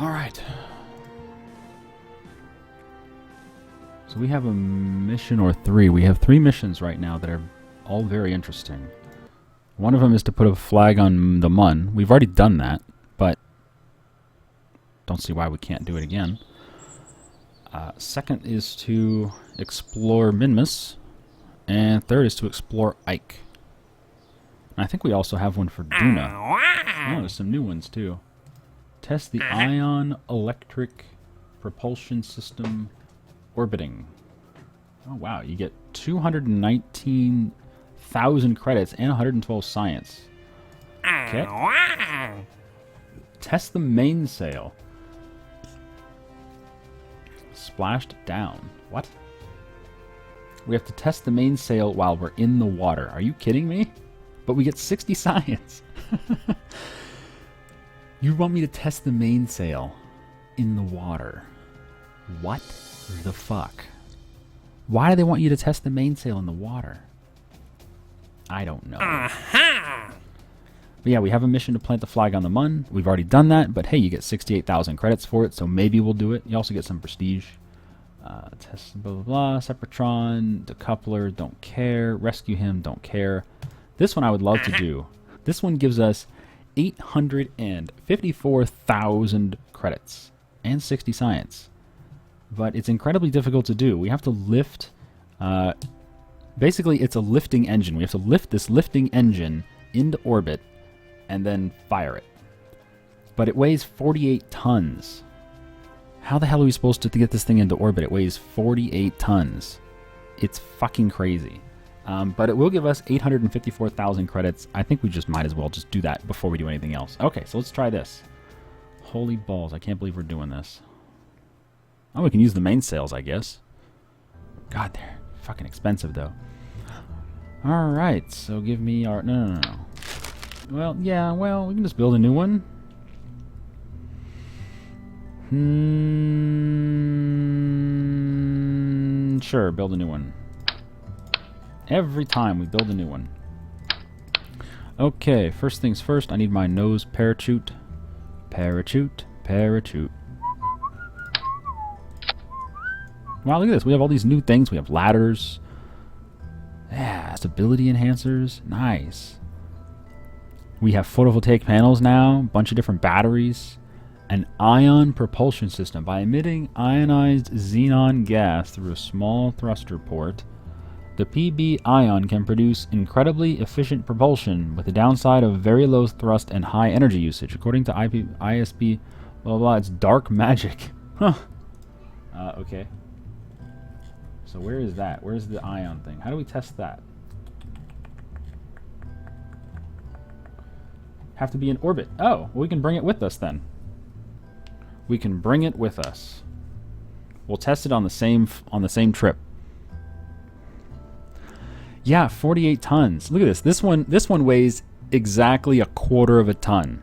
Alright. So we have a mission or 3. We have 3 missions right now that are all very interesting. One of them is to put a flag on the Mun. We've already done that, but don't see why we can't do it again. Second is to explore Minmus. And third is to explore Ike. And I think we also have one for Duna. Oh, there's some new ones too. Test the ion electric propulsion system orbiting. Oh wow, you get 219,000 credits and 112 science. Okay. Test the mainsail. Splashed down. What? We have to test the mainsail while we're in the water. Are you kidding me? But we get 60 science. You want me to test the mainsail in the water? What the fuck? Why do they want you to test the mainsail in the water? I don't know. But yeah, we have a mission to plant the flag on the Mun. We've already done that, but hey, you get 68,000 credits for it, so maybe we'll do it. You also get some prestige. Test blah blah blah. Sepratron, decoupler, don't care. Rescue him, don't care. This one I would love to do. This one gives us 854,000 credits and 60 science. But it's incredibly difficult to do. We have to lift... basically, it's a lifting engine. We have to lift this lifting engine into orbit and then fire it. But it weighs 48 tons. How the hell are we supposed to get this thing into orbit? It weighs 48 tons. It's fucking crazy. But it will give us 854,000 credits. I think we just might as well just do that before we do anything else. Okay, so let's try this. Holy balls, I can't believe we're doing this. Oh, we can use the mainsails, I guess. God, they're fucking expensive, though. Alright, so give me our... No. Well, yeah, well, we can just build a new one. Sure, build a new one. Every time we build a new one. Okay, first things first, I need my nose parachute. Parachute. Wow, look at this. We have all these new things. We have ladders. Yeah, stability enhancers. Nice. We have photovoltaic panels now. A bunch of different batteries. An ion propulsion system. By emitting ionized xenon gas through a small thruster port, the PB ion can produce incredibly efficient propulsion with the downside of very low thrust and high energy usage. According to ISP, blah, blah, it's dark magic. Huh. Okay. So where is that? Where's the ion thing? How do we test that? Have to be in orbit. Oh, well, we can bring it with us then. We can bring it with us. We'll test it on the same trip. Yeah, 48 tons. Look at this. This one weighs exactly 1/4 of a ton.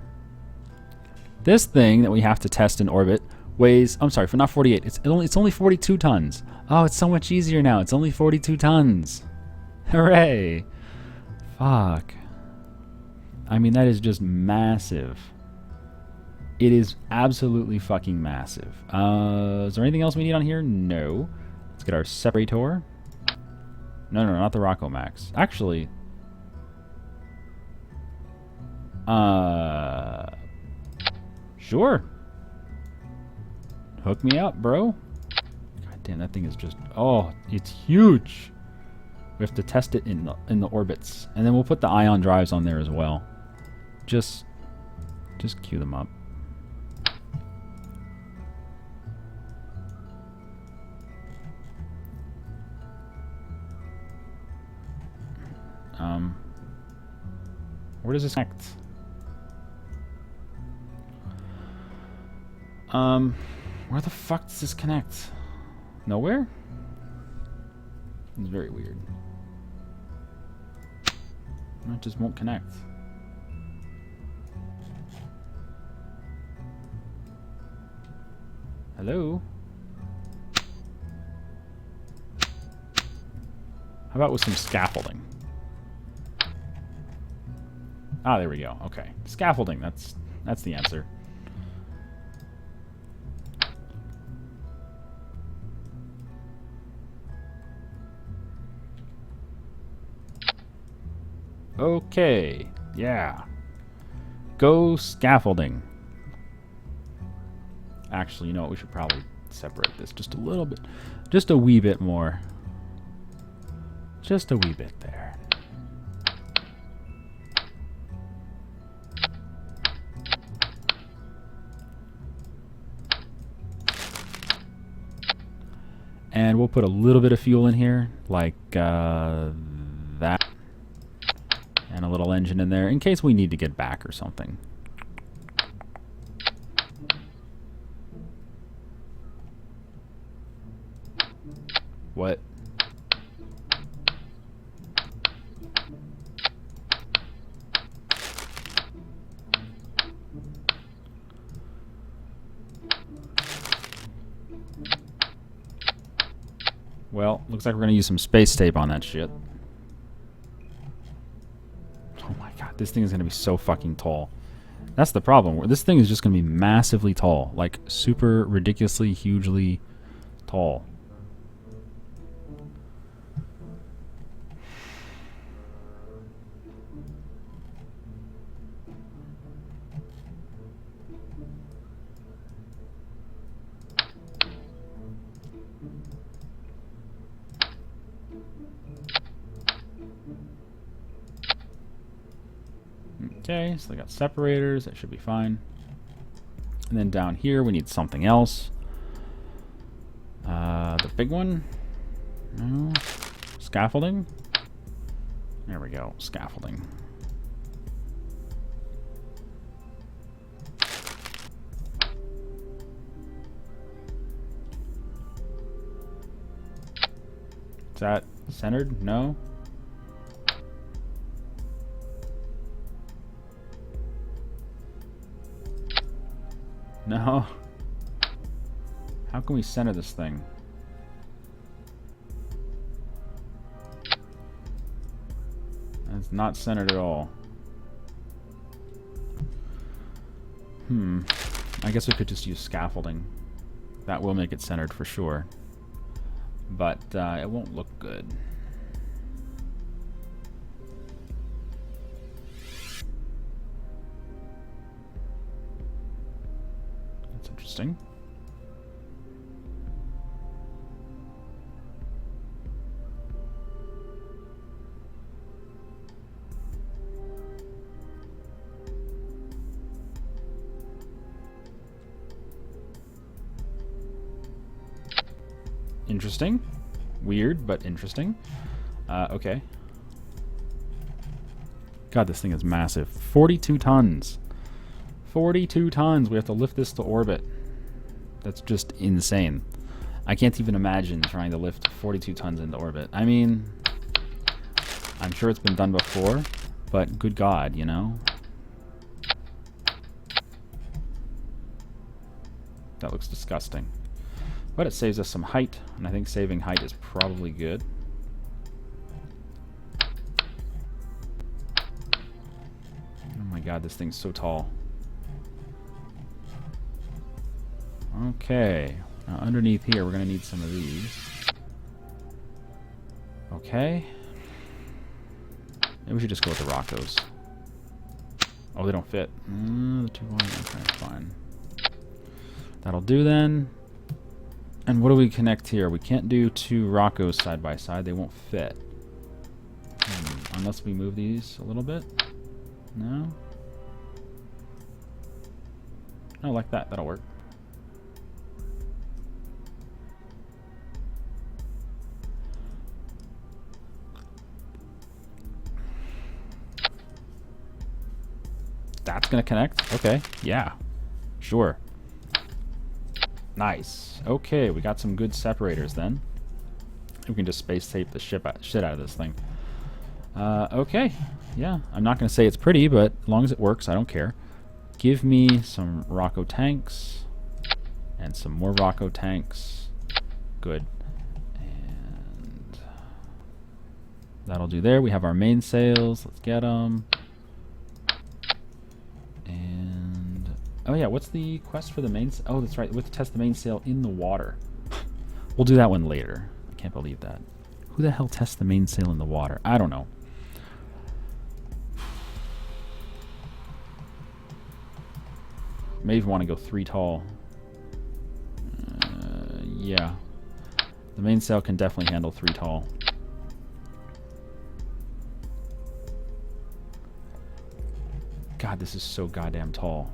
This thing that we have to test in orbit weighs, I'm sorry, for not 48. It's only 42 tons. Oh, it's so much easier now. It's only 42 tons. Hooray. Fuck. I mean, that is just massive. It is absolutely fucking massive. Is there anything else we need on here? No. Let's get our separator. No, not the Rocco Max. Actually, sure. Hook me up, bro. God damn, that thing is just, oh, it's huge. We have to test it in the orbits, and then we'll put the ion drives on there as well. Just queue them up. Where does this connect? Where the fuck does this connect? Nowhere? It's very weird. It just won't connect. Hello? How about with some scaffolding? Ah, there we go. Okay. Scaffolding, that's the answer. Okay. Yeah. Go scaffolding. Actually, you know what? We should probably separate this just a little bit. Just a wee bit more. Just a wee bit there. And we'll put a little bit of fuel in here, like that. And a little engine in there, in case we need to get back or something. What? Well, looks like we're going to use some space tape on that shit. Oh my god, this thing is going to be so fucking tall. That's the problem. This thing is just going to be massively tall. Like, super ridiculously, hugely tall. Okay, so they got separators. That should be fine. And then down here, we need something else. The big one? No. Scaffolding? There we go. Scaffolding. Is that centered? No. No. How can we center this thing? It's not centered at all. I guess we could just use scaffolding. That will make it centered for sure. But it won't look good. That's interesting. Interesting. Weird, but interesting. Okay. God, this thing is massive. 42 tons. 42 tons. We have to lift this to orbit. That's just insane. I can't even imagine trying to lift 42 tons into orbit. I mean, I'm sure it's been done before, but good God, you know? That looks disgusting. But it saves us some height, and I think saving height is probably good. Oh my god, this thing's so tall. Okay, now underneath here we're going to need some of these. Okay. Maybe we should just go with the Roccos. Oh, they don't fit. The 2 volume, okay, fine. That'll do then. And what do we connect here? We can't do 2 Roccos side by side. They won't fit. Unless we move these a little bit. No? Oh, like that. That'll work. That's gonna connect? Okay. Yeah. Sure. Nice. Okay, we got some good separators then. We can just space tape the shit out of this thing. Okay. Yeah, I'm not going to say it's pretty, but as long as it works, I don't care. Give me some Rocco tanks. And some more Rocco tanks. Good. And that'll do there. We have our mainsails. Let's get them. Oh yeah, what's the quest for the mainsail? Oh, that's right. We have to test the mainsail in the water. We'll do that one later. I can't believe that. Who the hell tests the mainsail in the water? I don't know. May even want to go 3 tall. Yeah. The mainsail can definitely handle 3 tall. God, this is so goddamn tall.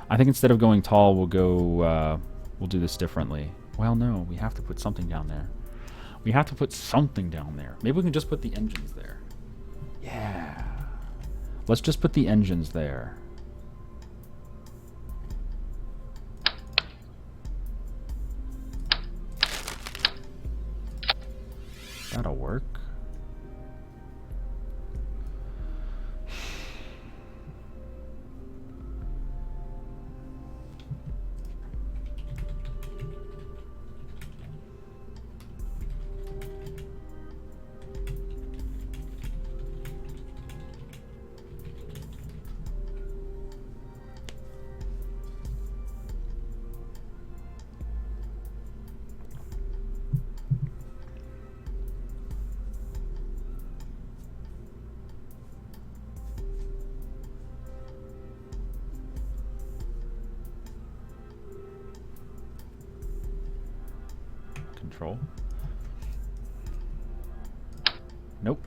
I think instead of going tall, we'll go, we'll do this differently. Well, no, we have to put something down there. We have to put something down there. Maybe we can just put the engines there. Yeah. Let's just put the engines there. That'll work. Control. Nope.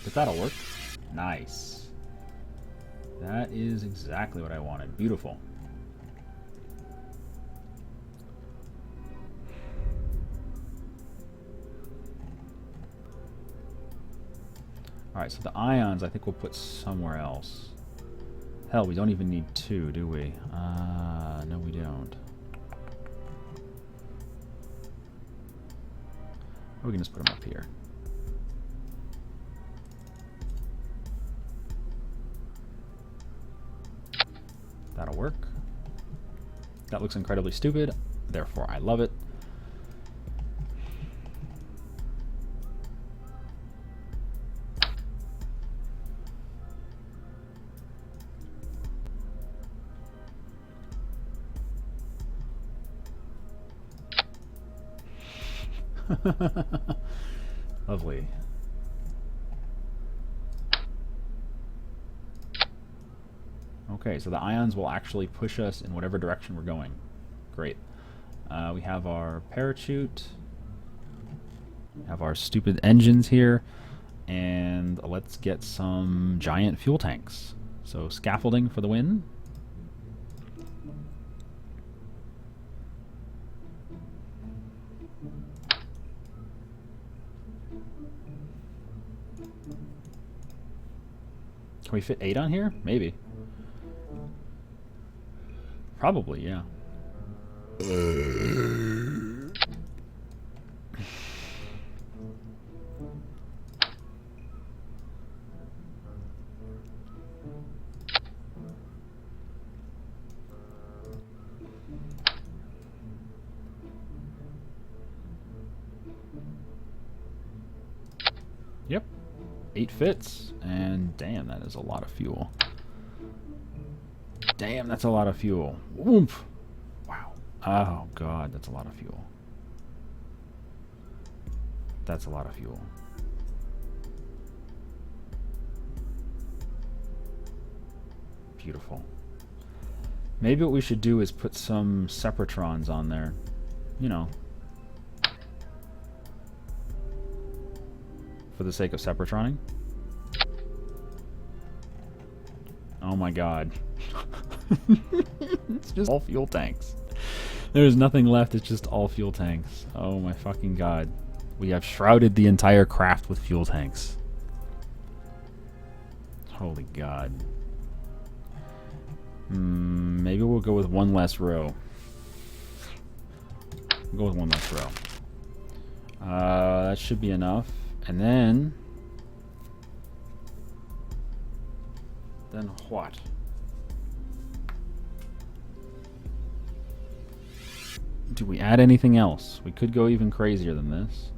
But that'll work. Nice. That is exactly what I wanted. Beautiful. Alright, so the ions I think we'll put somewhere else. Hell, we don't even need 2, do we? No we don't. Or we can just put them up here. That'll work. That looks incredibly stupid, therefore I love it. Lovely. Okay, so the ions will actually push us in whatever direction we're going. Great. We have our parachute. We have our stupid engines here. And let's get some giant fuel tanks. So scaffolding for the win. Can we fit 8 on here? Maybe. Probably, yeah. Yep. 8 fits. And damn, that is a lot of fuel. Damn, that's a lot of fuel. Oomph. Wow. Oh, God, that's a lot of fuel. That's a lot of fuel. Beautiful. Maybe what we should do is put some separatrons on there. You know. For the sake of separatroning. Oh my God. It's just all fuel tanks. There's nothing left, it's just all fuel tanks. Oh my fucking God. We have shrouded the entire craft with fuel tanks. Holy God. Maybe we'll go with one less row. We'll go with one less row. That should be enough. And then what? Do we add anything else? We could go even crazier than this.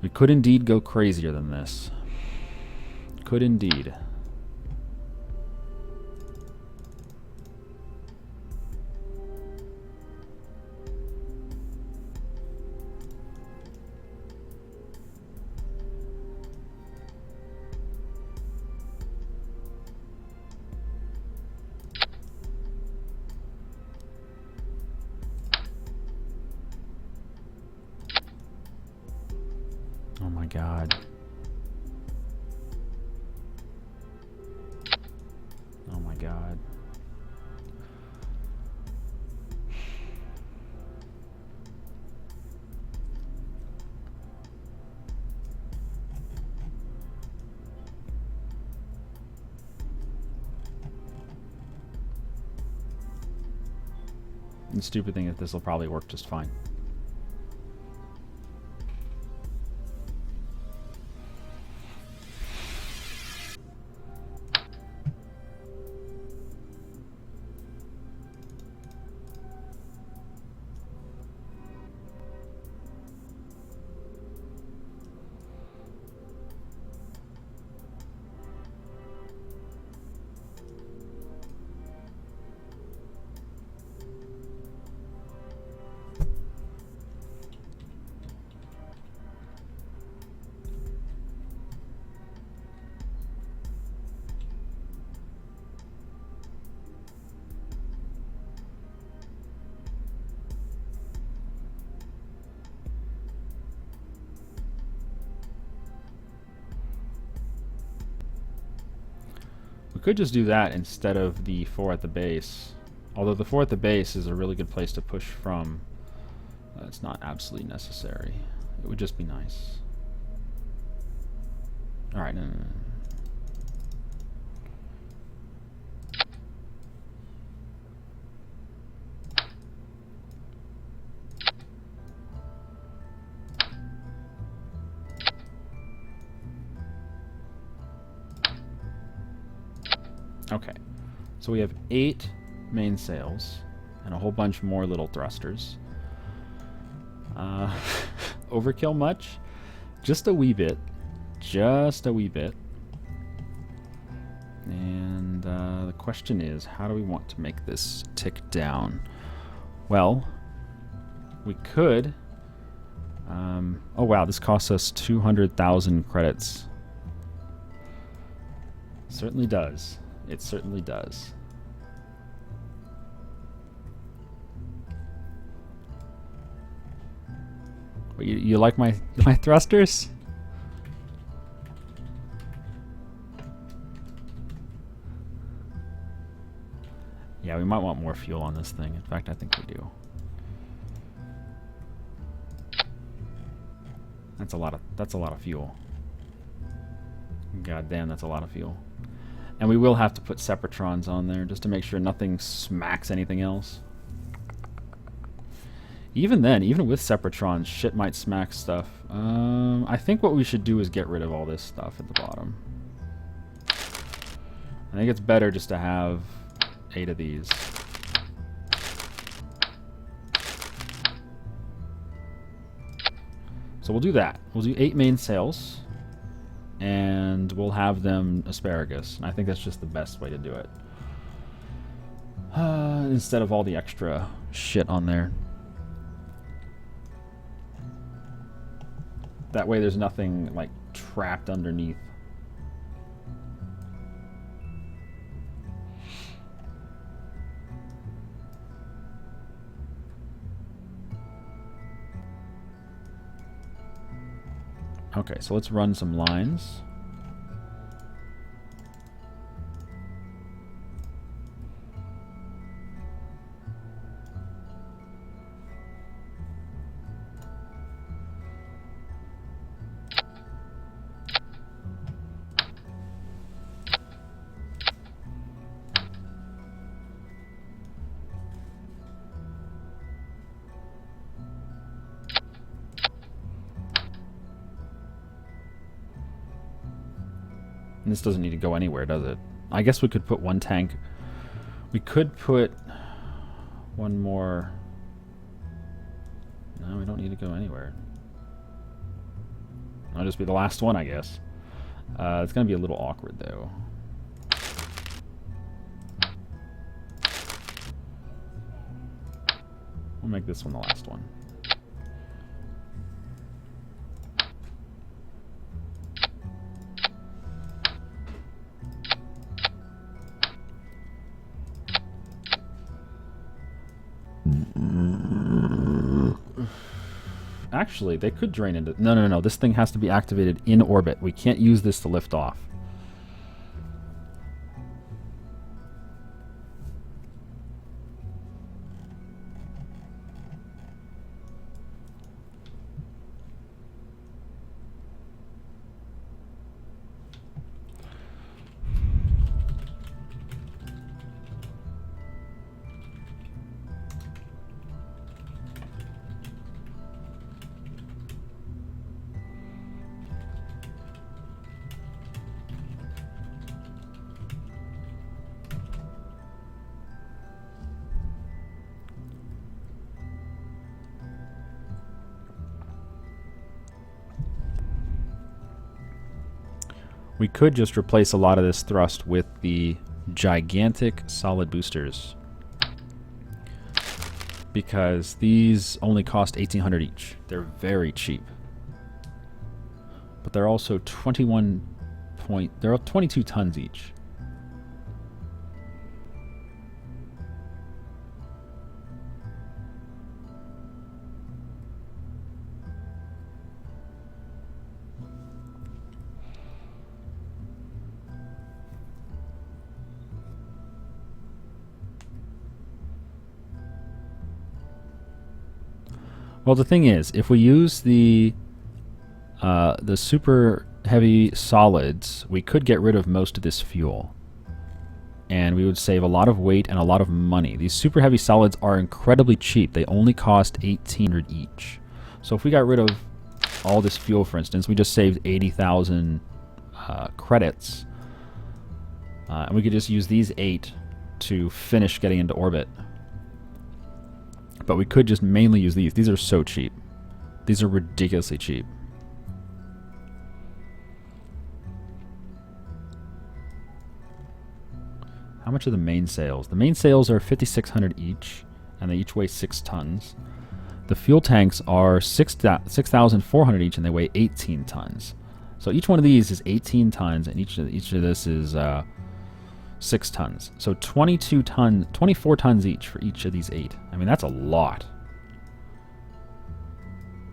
We could indeed go crazier than this. Could indeed. Oh my god. Oh my god. And the stupid thing is this will probably work just fine. We could just do that instead of the 4 at the base. Although the 4 at the base is a really good place to push from. It's not absolutely necessary. It would just be nice. Alright, no. Okay, so we have 8 mainsails and a whole bunch more little thrusters. Overkill much? Just a wee bit. Just a wee bit. And the question is, how do we want to make this tick down? Well, we could... oh wow, this costs us 200,000 credits. Certainly does. It certainly does. But you like my thrusters? Yeah, we might want more fuel on this thing. In fact, I think we do. That's a lot of fuel. God damn, that's a lot of fuel. And we will have to put separatrons on there just to make sure nothing smacks anything else. Even then, even with separatrons, shit might smack stuff. I think what we should do is get rid of all this stuff at the bottom. I think it's better just to have 8 of these. So we'll do that. We'll do 8 mainsails. And we'll have them asparagus. And I think that's just the best way to do it. Instead of all the extra shit on there. That way there's nothing like trapped underneath. Okay, so let's run some lines. And this doesn't need to go anywhere, does it? I guess we could put one tank. We could put one more. No, we don't need to go anywhere. I'll just be the last one, I guess. It's going to be a little awkward, though. We'll make this one the last one. Actually, they could drain into... No. This thing has to be activated in orbit. We can't use this to lift off. We could just replace a lot of this thrust with the gigantic solid boosters, because these only cost 1,800 each. They're very cheap, but they're also 22 tons each. Well, the thing is, if we use the super heavy solids, we could get rid of most of this fuel, and we would save a lot of weight and a lot of money. These super heavy solids are incredibly cheap. They only cost 1,800 each. So if we got rid of all this fuel, for instance, we just saved 80,000 credits, and we could just use these 8 to finish getting into orbit. But we could just mainly use these. These are so cheap. These are ridiculously cheap. How much are the mainsails? The mainsails are 5,600 each, and they each weigh 6 tons. The fuel tanks are 6,400 each, and they weigh 18 tons. So each one of these is 18 tons, and each of this is 6 tons. So 24 tons each for each of these 8. I mean, that's a lot.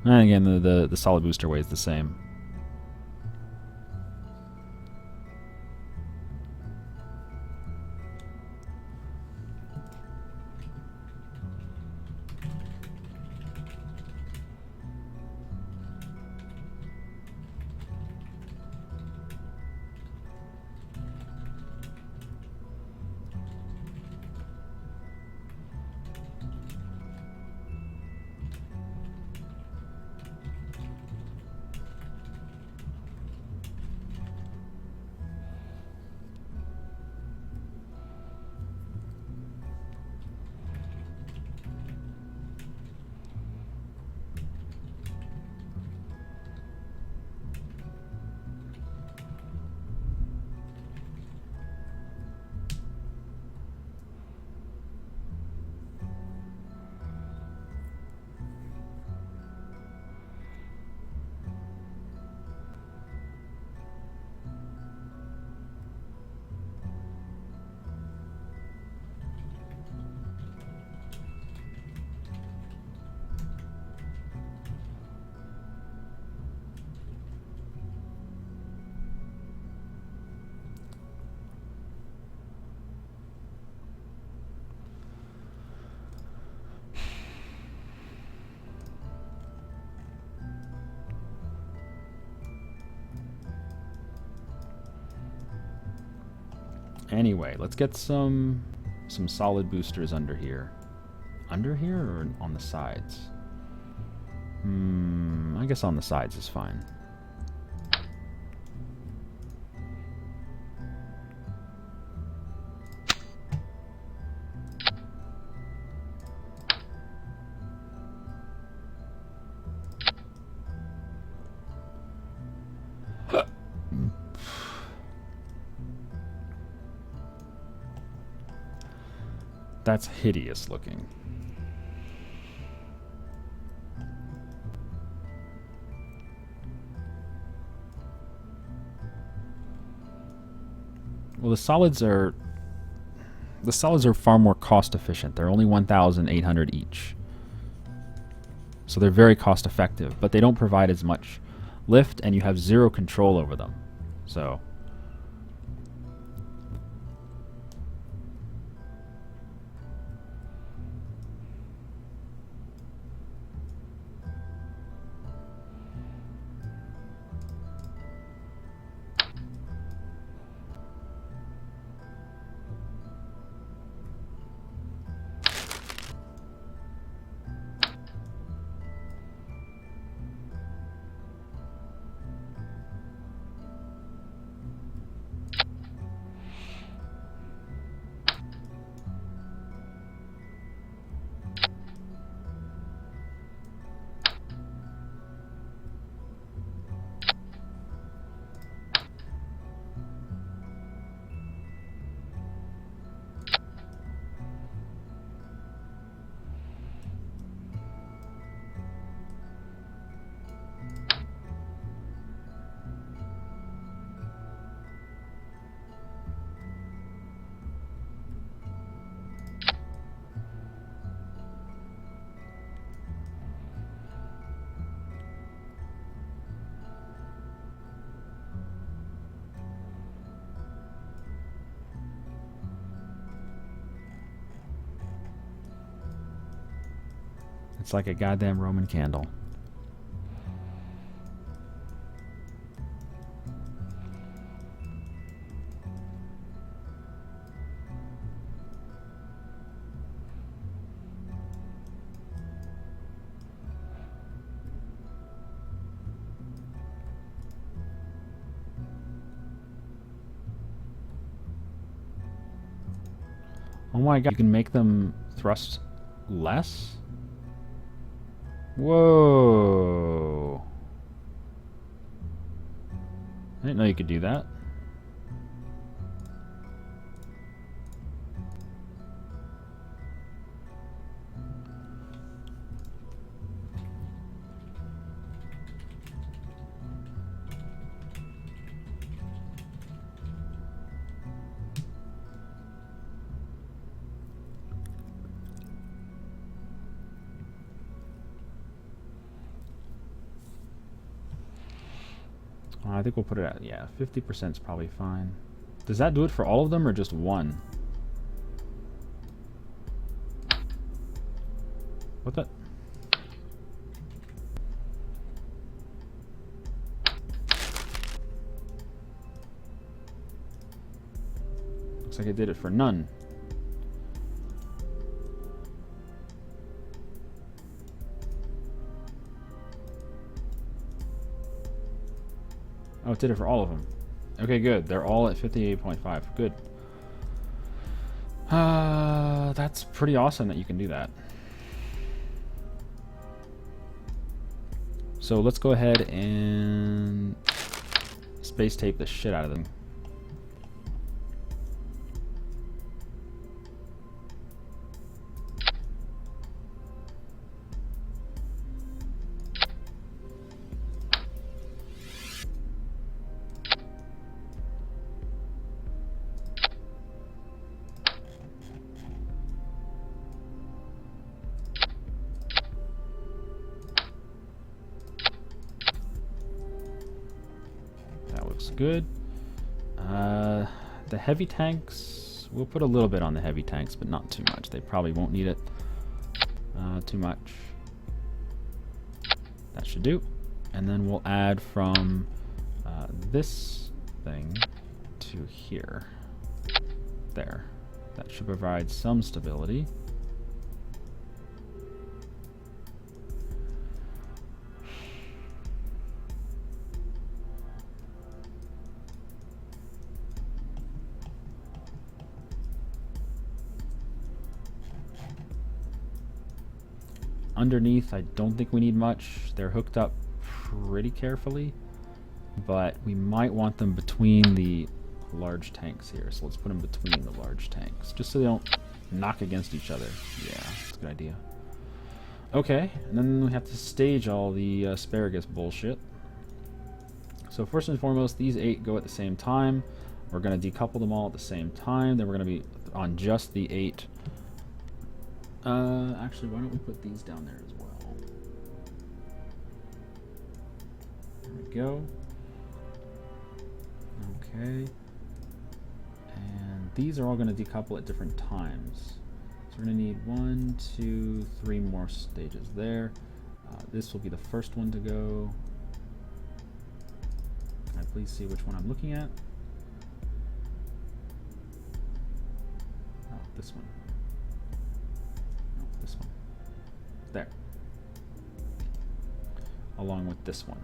And again, the solid booster weighs the same. Anyway, let's get some solid boosters under here. Under here or on the sides? I guess on the sides is fine. That's hideous looking. Well, the solids are far more cost efficient. They're only 1,800 each. So they're very cost effective, but they don't provide as much lift and you have zero control over them. So it's like a goddamn Roman candle. Oh my god, you can make them thrust less? Whoa. I didn't know you could do that. I think we'll put it at, yeah, 50% is probably fine. Does that do it for all of them or just one? What the? Looks like it did it for none. Oh, it did it for all of them. Okay, good. They're all at 58.5. Good. That's pretty awesome that you can do that. So let's go ahead and space tape the shit out of them. Good. The heavy tanks, we'll put a little bit on the heavy tanks, but not too much. They probably won't need it too much. That should do. And then we'll add from this thing to here. There. That should provide some stability. Underneath, I don't think we need much. They're hooked up pretty carefully. but we might want them between the large tanks here. So let's put them between the large tanks, just so they don't knock against each other. Yeah, that's a good idea. Okay, and then we have to stage all the asparagus bullshit. So first and foremost, these 8 go at the same time. We're going to decouple them all at the same time. Then we're going to be on just the 8. Actually, why don't we put these down there as well? There we go. Okay. And these are all going to decouple at different times. So we're going to need 1, 2, 3 more stages there. This will be the first one to go. Can I please see which one I'm looking at? Oh, this one. No, this one. There. Along with this one.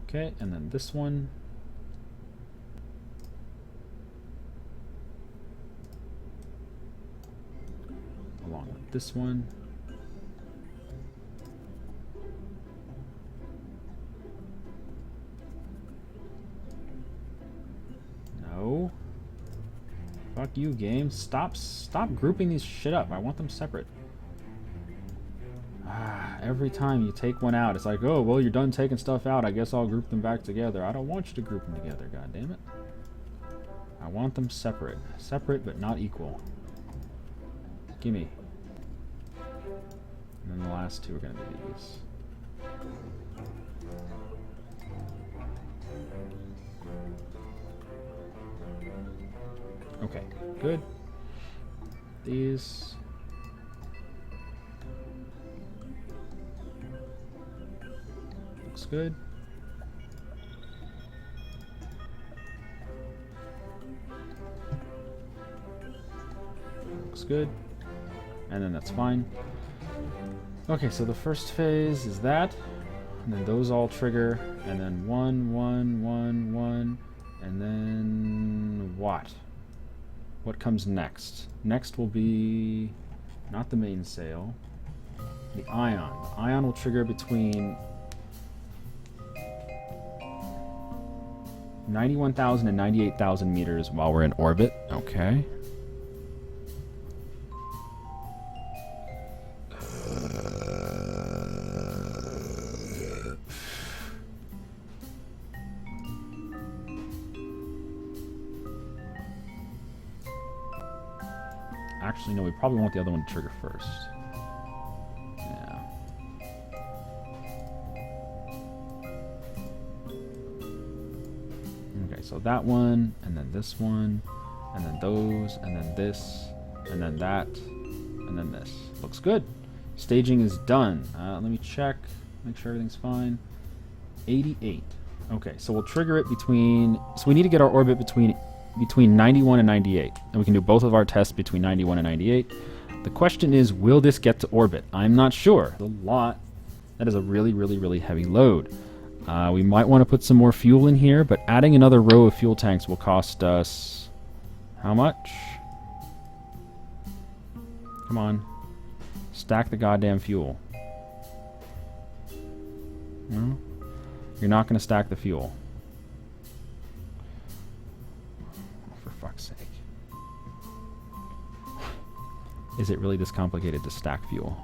Okay, and then this one. Along with this one. No. Fuck you, game. Stop grouping these shit up. I want them separate. Every time you take one out, it's like, oh, well, you're done taking stuff out. I guess I'll group them back together. I don't want you to group them together, god damn it. I want them separate. Separate, but not equal. Gimme. And then the last 2 are going to be these. Okay, good. These. Looks good. Looks good. And then that's fine. Okay, so the first phase is that. And then those all trigger. And then 1, 1, 1, 1. And then what? What comes next? Next will be not the mainsail. The ion. The ion will trigger between 91,000 and 98,000 meters while we're in orbit. Okay. Actually, no, we probably want the other one to trigger first. Yeah. Okay, so that one, and then this one, and then those, and then this, and then that, and then this. Looks good. Staging is done. Let me check, make sure everything's fine. 88. Okay, so we'll trigger it between... So we need to get our orbit between 91 and 98. And we can do both of our tests between 91 and 98. The question is, will this get to orbit? I'm not sure. A lot. That is a really, really, really heavy load. We might want to put some more fuel in here, but adding another row of fuel tanks will cost us... How much? Come on. Stack the goddamn fuel. No? You're not going to stack the fuel. For fuck's sake. Is it really this complicated to stack fuel?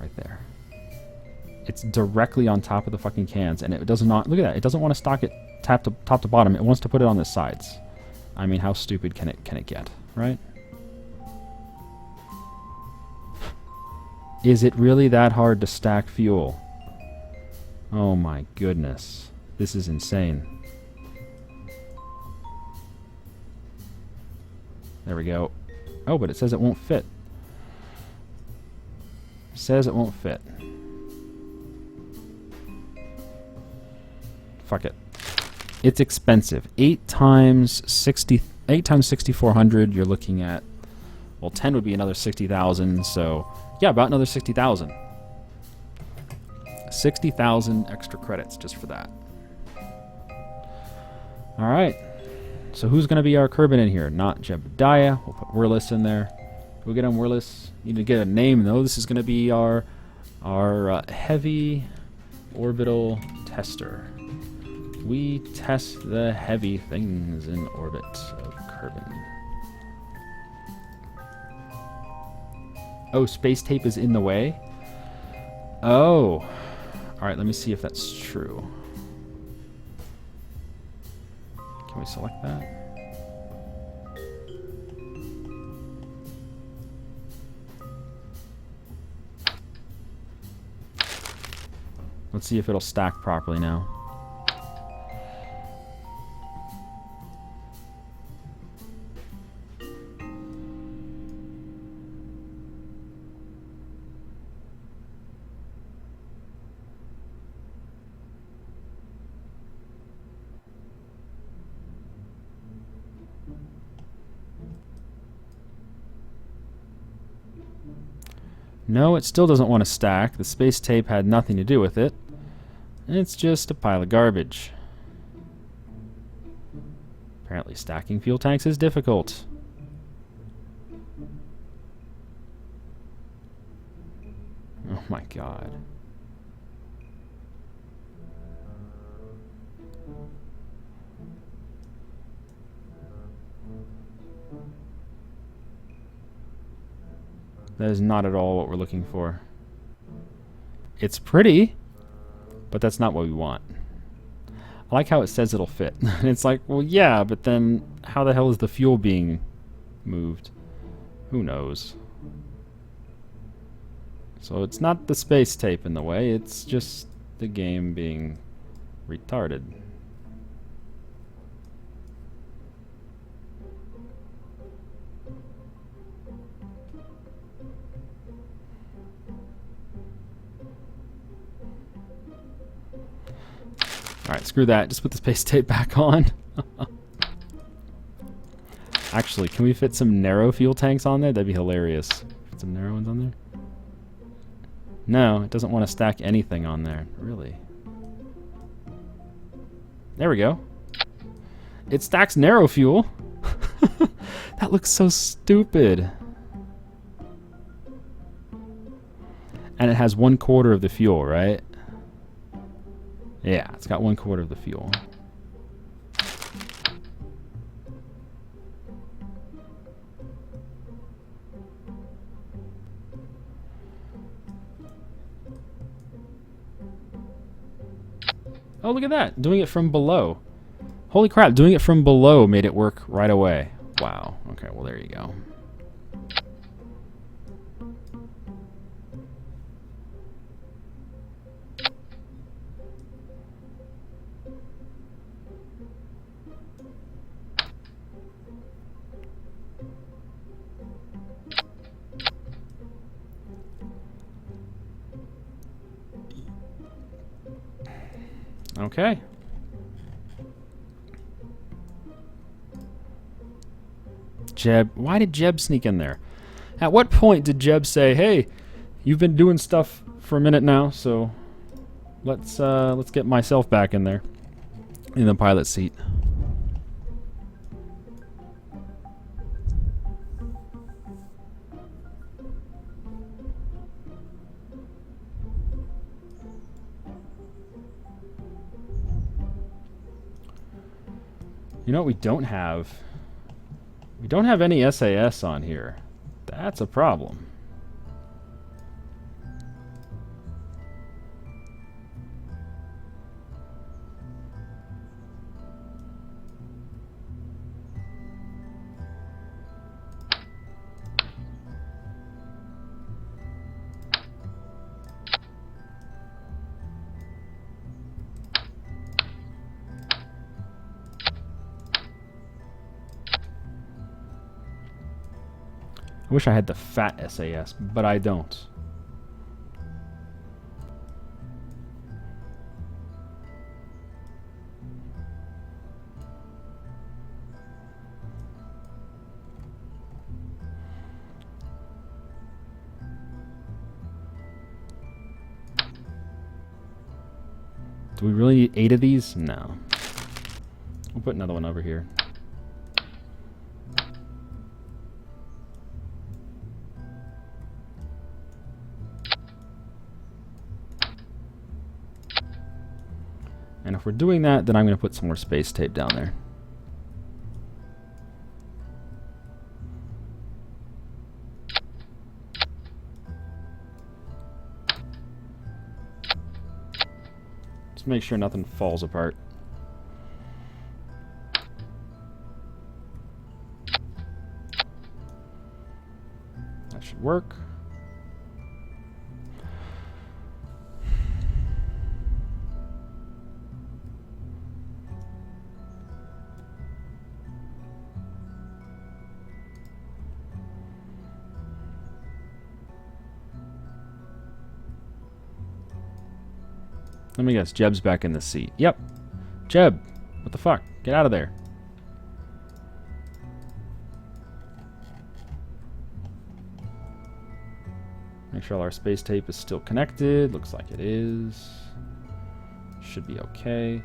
Right there. It's directly on top of the fucking cans, and it does not... Look at that. It doesn't want to stock it top to bottom. It wants to put it on the sides. I mean, how stupid can it get, right? Is it really that hard to stack fuel? Oh my goodness. This is insane. There we go. Oh, but it says it won't fit. It says it won't fit. Fuck it. It's expensive. 8 times 6,400, you're looking at... Well, 10 would be another 60,000, so... Yeah, about another 60,000. 60,000 extra credits just for that. Alright. So who's going to be our kerbin in here? Not Jebediah. We'll put Wireless in there. We'll get him Wireless. Need to get a name though. This is going to be our heavy orbital tester. We test the heavy things in orbit of kerbin. Oh, space tape is in the way? Oh. Alright, let me see if that's true. Can we select that? Let's see if it'll stack properly now. No, it still doesn't want to stack. The space tape had nothing to do with it. It's just a pile of garbage. Apparently stacking fuel tanks is difficult. Oh my god. That is not at all what we're looking for. It's pretty, but that's not what we want. I like how it says it'll fit. It's like, well, yeah, but then how the hell is the fuel being moved? Who knows? So it's not the space tape in the way, it's just the game being retarded. Alright, screw that. Just put the space tape back on. Actually, can we fit some narrow fuel tanks on there? That'd be hilarious. Put some narrow ones on there? No, it doesn't want to stack anything on there. Really? There we go. It stacks narrow fuel. That looks so stupid. And it has 1/4 of the fuel, right? Yeah, it's got 1/4 of the fuel. Oh, look at that. Doing it from below. Holy crap, doing it from below made it work right away. Wow. Okay, well, there you go. Okay. Jeb, why did Jeb sneak in there? At what point did Jeb say, "Hey, you've been doing stuff for a minute now, so let's get myself back in there in the pilot seat"? You know what we don't have? We don't have any SAS on here. That's a problem. I wish I had the fat SAS, but I don't. Do we really need 8 of these? No. We'll put another one over here. if we're doing that, then I'm going to put some more space tape down there. Just make sure nothing falls apart. That should work. Let me guess, Jeb's back in the seat. Yep. Jeb, what the fuck? Get out of there. Make sure all our space tape is still connected. Looks like it is. Should be okay.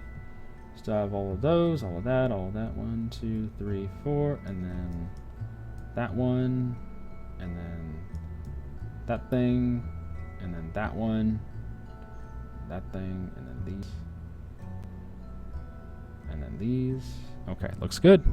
Still have all of those, all of that, all of that. 1, 2, 3, 4, and then that one, and then that thing, and then that one. That thing, and then these, and then these. Okay, looks good.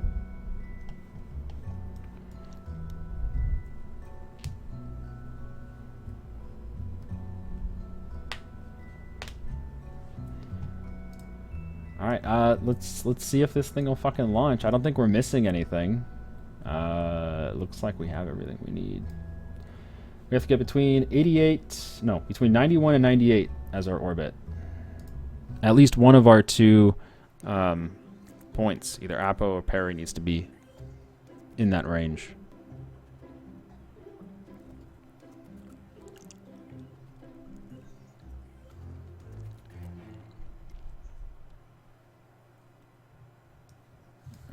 All right, let's see if this thing will fucking launch. I don't think we're missing anything. It looks like we have everything we need. We have to get between 91 and 98 as our orbit. At least one of our two points, either Apo or Perry, needs to be in that range.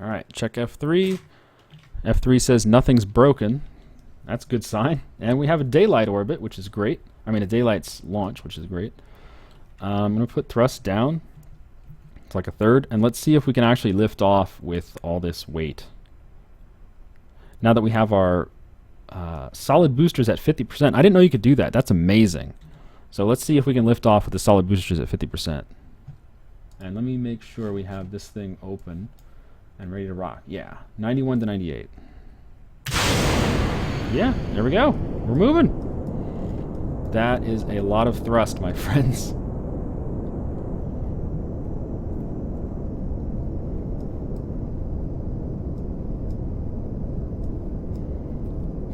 All right, check F3. F3 says nothing's broken. That's a good sign. And we have a daylight orbit, which is great. I mean, a daylight's launch, which is great. I'm going to put thrust down. It's like a third. And let's see if we can actually lift off with all this weight. Now that we have our solid boosters at 50%. I didn't know you could do that. That's amazing. So let's see if we can lift off with the solid boosters at 50%. And let me make sure we have this thing open and ready to rock. Yeah, 91 to 98. Yeah, there we go. We're moving. That is a lot of thrust, my friends.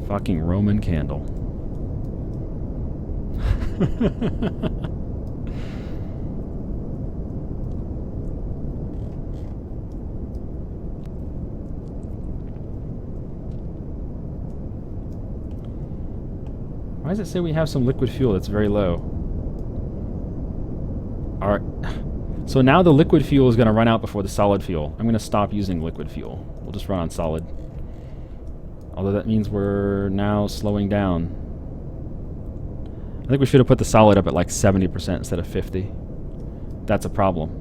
Fucking Roman candle. Why does it say we have some liquid fuel that's very low? Alright. So now the liquid fuel is going to run out before the solid fuel. I'm going to stop using liquid fuel. We'll just run on solid. Although that means we're now slowing down. I think we should have put the solid up at like 70% instead of 50. That's a problem.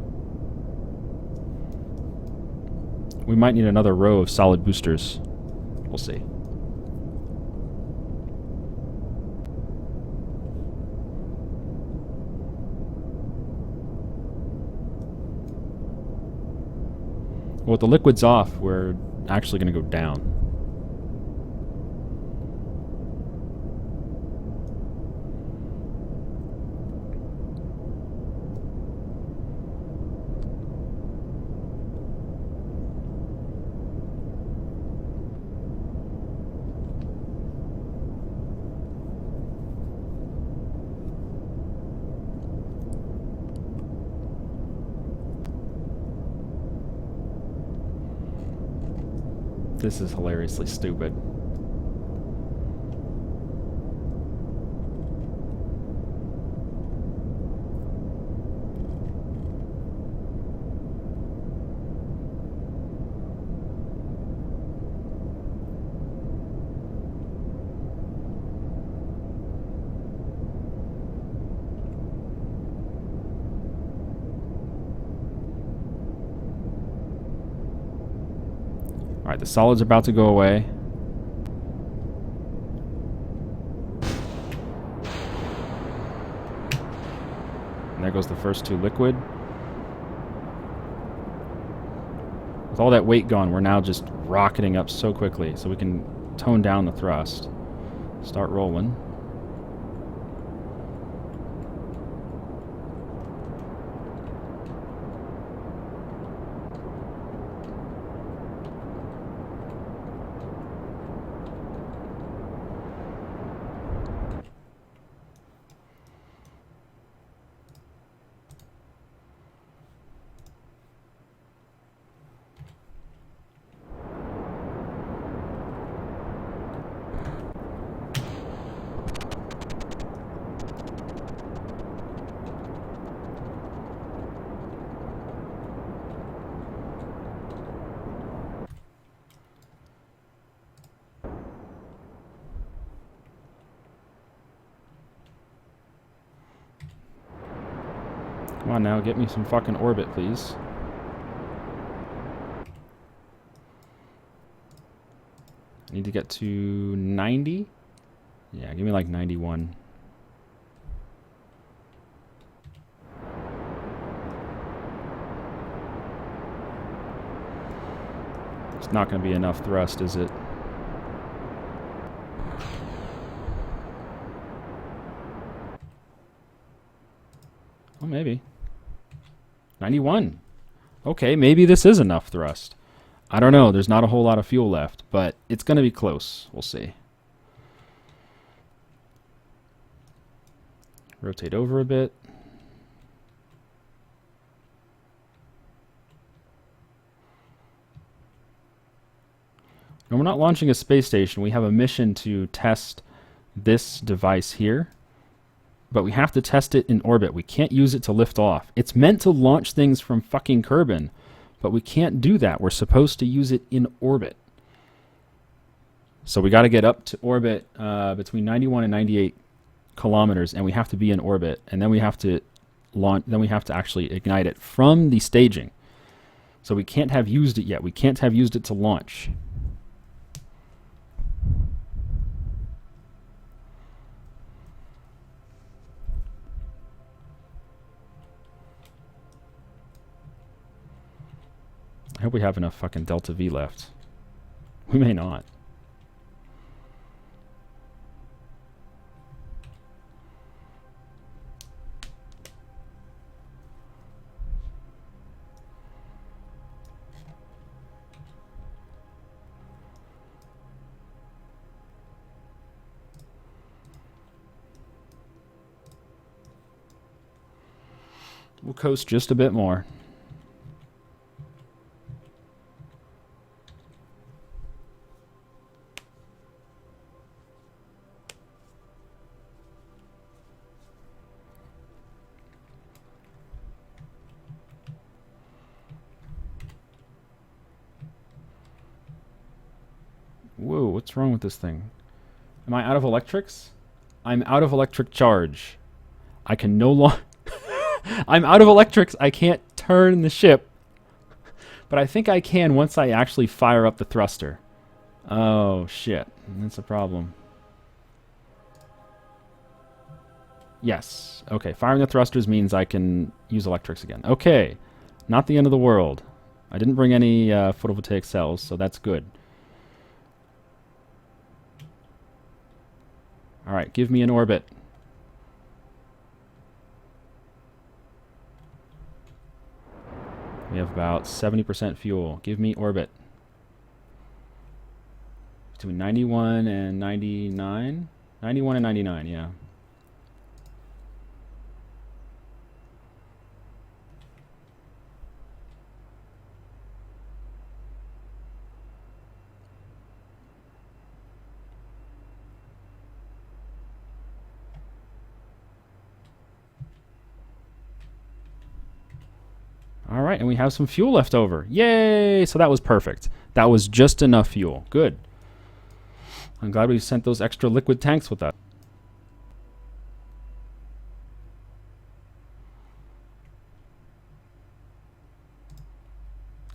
We might need another row of solid boosters. We'll see. Well, with the liquids off, we're actually going to go down. This is hilariously stupid. Alright, the solid's about to go away. And there goes the first two liquid. With all that weight gone, we're now just rocketing up so quickly, so we can tone down the thrust. Start rolling. Come on now, get me some fucking orbit, please. I need to get to 90? Yeah, give me like 91. It's not going to be enough thrust, is it? Oh, maybe. 91. Okay, maybe this is enough thrust. I don't know. There's not a whole lot of fuel left, but it's going to be close. We'll see. Rotate over a bit. And we're not launching a space station. We have a mission to test this device here. But we have to test it in orbit. We can't use it to lift off. It's meant to launch things from fucking Kerbin, but we can't do that. We're supposed to use it in orbit. So we got to get up to orbit between 91 and 98 kilometers, and we have to be in orbit, and then we have to launch. Then we have to actually ignite it from the staging. So we can't have used it yet. We can't have used it to launch. I hope we have enough fucking Delta V left. We may not. We'll coast just a bit more. Whoa, what's wrong with this thing? Am I out of electrics? I'm out of electric charge. I can no longer... I'm out of electrics. I can't turn the ship. But I think I can once I actually fire up the thruster. Oh, shit. That's a problem. Yes. Okay, firing the thrusters means I can use electrics again. Okay. Not the end of the world. I didn't bring any photovoltaic cells, so that's good. Alright, give me an orbit. We have about 70% fuel. Give me orbit. Between 91 and 99? 91 and 99, yeah. All right, and we have some fuel left over. Yay! So that was perfect. That was just enough fuel. Good. I'm glad we sent those extra liquid tanks with us.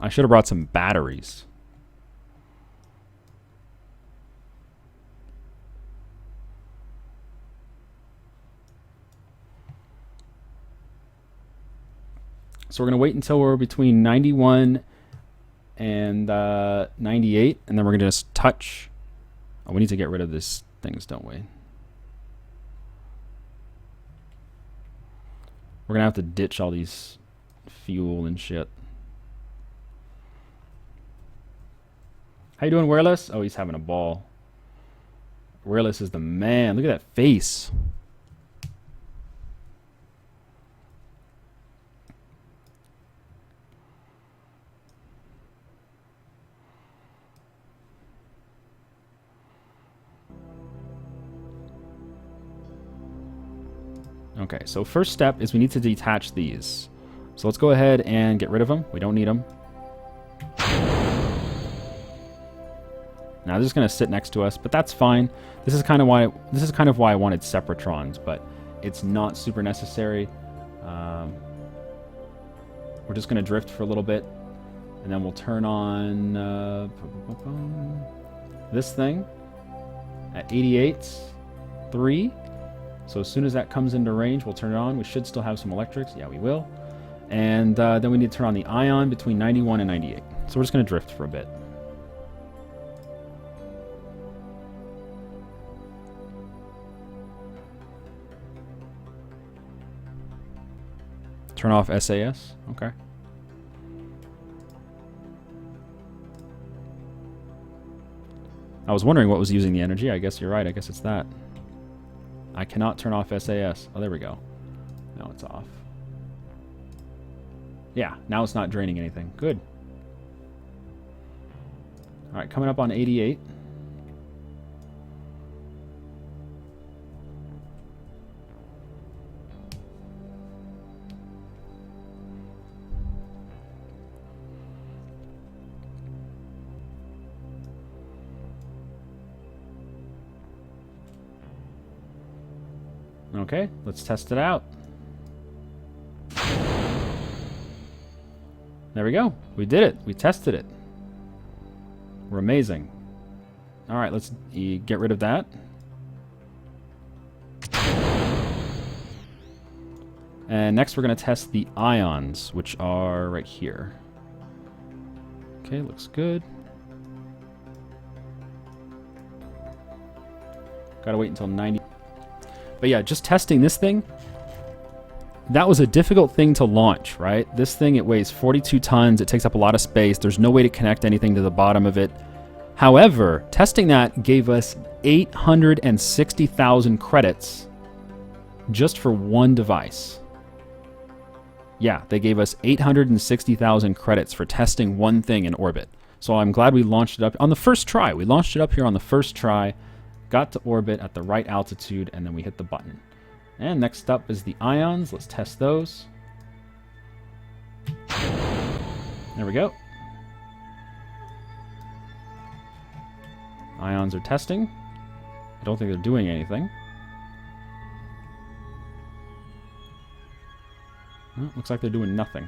I should have brought some batteries. So we're going to wait until we're between 91 and 98, and then we're going to just touch. Oh, we need to get rid of these things, don't we? We're going to have to ditch all these fuel and shit. How you doing, Wireless? Oh, he's having a ball. Wireless is the man. Look at that face. Okay, so first step is we need to detach these. So let's go ahead and get rid of them. We don't need them. Now they're just gonna sit next to us, but that's fine. This is kind of why I wanted separatrons, but it's not super necessary. We're just gonna drift for a little bit, and then we'll turn on this thing at 88.3. So as soon as that comes into range, we'll turn it on. We should still have some electrics. Yeah, we will. And then we need to turn on the ion between 91 and 98. So we're just going to drift for a bit. Turn off SAS. Okay. I was wondering what was using the energy. I guess you're right. I guess it's that. I cannot turn off SAS. Oh, there we go. Now it's off. Yeah, now it's not draining anything. Good. All right, coming up on 88. Okay, let's test it out. There we go. We did it. We tested it. We're amazing. All right, let's get rid of that. And next we're going to test the ions, which are right here. Okay, looks good. Gotta wait until 90. But yeah, just testing this thing, that was a difficult thing to launch, right? This thing, it weighs 42 tons. It takes up a lot of space. There's no way to connect anything to the bottom of it. However, testing that gave us 860,000 credits just for one device. Yeah, they gave us 860,000 credits for testing one thing in orbit. So I'm glad we launched it up on the first try. We launched it up here on the first try. Got to orbit at the right altitude, and then we hit the button. And next up is the ions. Let's test those. There we go. Ions are testing. I don't think they're doing anything. Well, looks like they're doing nothing.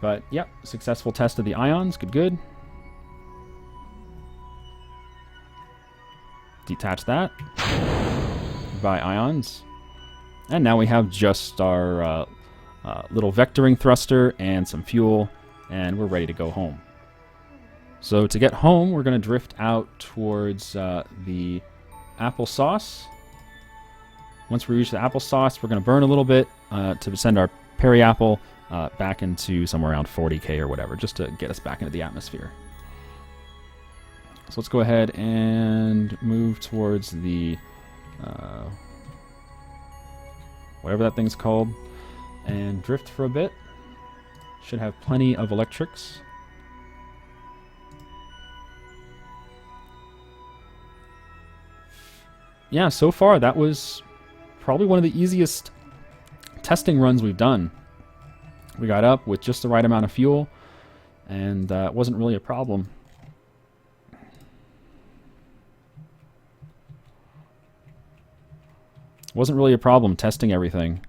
But, yep, successful test of the ions. Good, good. Detach that. Goodbye, ions. And now we have just our little vectoring thruster and some fuel, and we're ready to go home. So to get home, we're going to drift out towards the applesauce. Once we reach the applesauce, we're going to burn a little bit to send our peri-apple back into somewhere around 40K or whatever, just to get us back into the atmosphere. So let's go ahead and move towards the, whatever that thing's called, and drift for a bit. Should have plenty of electrics. Yeah, so far that was probably one of the easiest testing runs we've done. We got up with just the right amount of fuel, and it wasn't really a problem. Wasn't really a problem testing everything.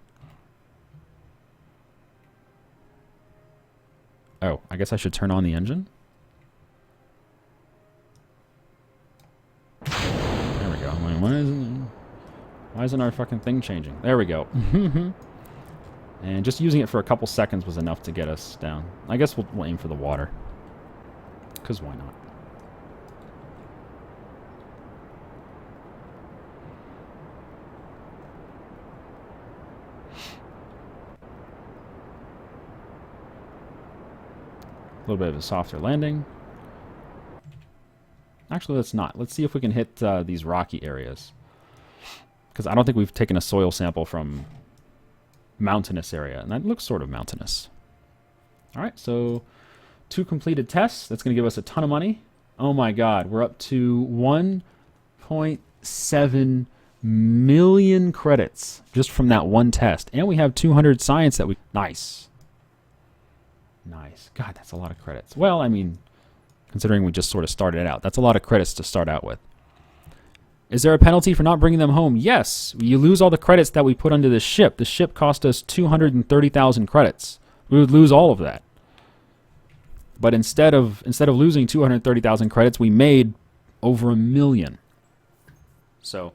Oh, I guess I should turn on the engine. There we go. Why isn't our fucking thing changing? There we go. And just using it for a couple seconds was enough to get us down. I guess we'll aim for the water. Because why not? A little bit of a softer landing. Actually, let's not. Let's see if we can hit these rocky areas. Because I don't think we've taken a soil sample from mountainous area. And that looks sort of mountainous. Alright, so 2 completed tests. That's going to give us a ton of money. Oh my god, we're up to 1.7 million credits just from that one test. And we have 200 science that we... Nice. Nice. God, that's a lot of credits. Well, I mean, considering we just sort of started out, that's a lot of credits to start out with. Is there a penalty for not bringing them home? Yes. You lose all the credits that we put onto the ship. The ship cost us 230,000 credits. We would lose all of that. But instead of losing 230,000 credits, we made over 1 million. So,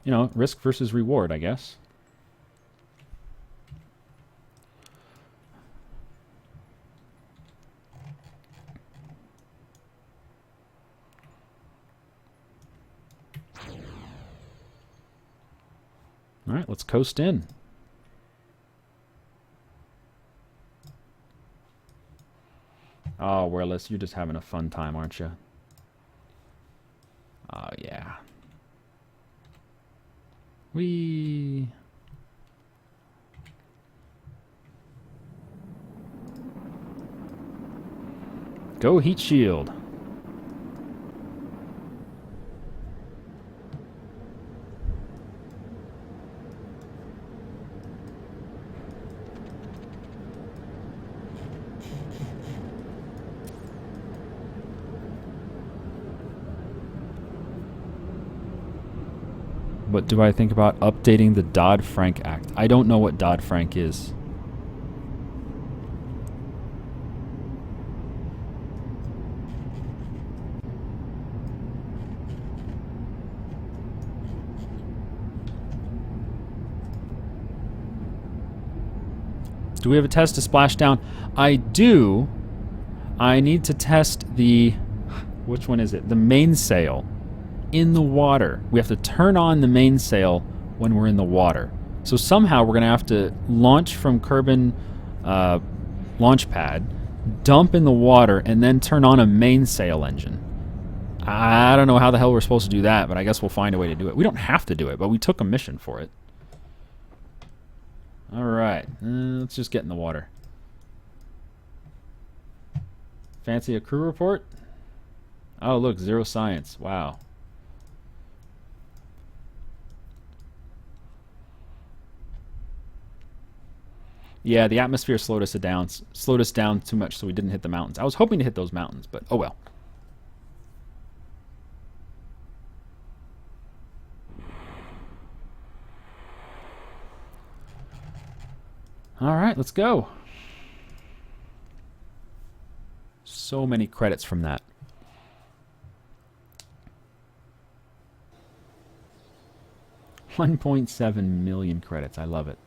you know, risk versus reward, I guess. All right, let's coast in. Oh, Wireless, you're just having a fun time, aren't you? Oh, yeah. Go heat shield. What do I think about updating the Dodd-Frank Act? I don't know what Dodd-Frank is. Do we have a test to splash down? I do. I need to test the... Which one is it? The mainsail. In the water. We have to turn on the mainsail when we're in the water. So somehow we're going to have to launch from Kerbin launch pad, dump in the water, and then turn on a mainsail engine. I don't know how the hell we're supposed to do that, but I guess we'll find a way to do it. We don't have to do it, but we took a mission for it. Alright, let's just get in the water. Fancy a crew report? Oh, look, 0 science. Wow. Yeah, the atmosphere slowed us down too much, so we didn't hit the mountains. I was hoping to hit those mountains, but oh well. All right, let's go. So many credits from that. 1.7 million credits. I love it.